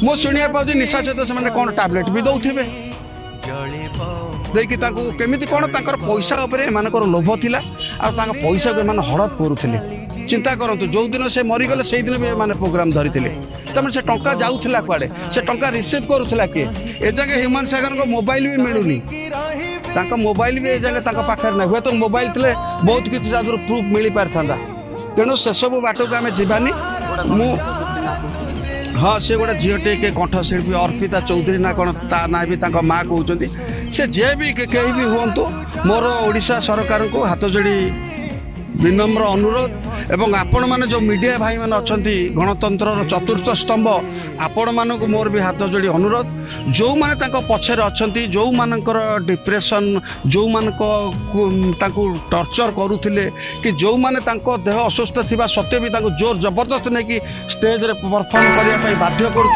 मो शुणा पाऊँ निशा सहित से कौन टैबलेट भी दौथे देखिए केमी कौन तर पैसा एमर लोभ थिला आ पैसा को एम हड़प करुले चिंता करूँ जो दिन से मरीगले से दिन भी एम प्रोग्राम धरी तमें से टंका जाऊला कुआड़े से टंका रिसीव करूला किए एजागे ह्यूमान सागर को मोबाइल भी मिलूनी मोबाइल भी एजागे पाखे ना हुए तो मोबाइल थे बहुत किसी प्रूफ मिल पारि था तेणु से सब बाट को आम जावानी मु हाँ से गोटे झीटे के कंठशिल्पी अर्पिता चौधरी ना कौन ता ना भी माँ कहते से जे भी कहीं भी हूँ मोर ओडिशा सरकार को हाथ जोड़ी विनम्र अनुरोध एवं आपण माने जो मीडिया भाई मैंने अच्छा गणतंत्र चतुर्थ स्तंभ आपण मानक मोर भी हाथ जोड़ी अनुरोध जो माने पछरे अच्छा जो मानकर डिप्रेशन जो मानक टर्चर करुले कि जो माने देह असुस्थ थिबा सत्वे भी जोर जबरदस्त नहीं कि स्टेज रे परफॉर्म करने बाध्य करुले।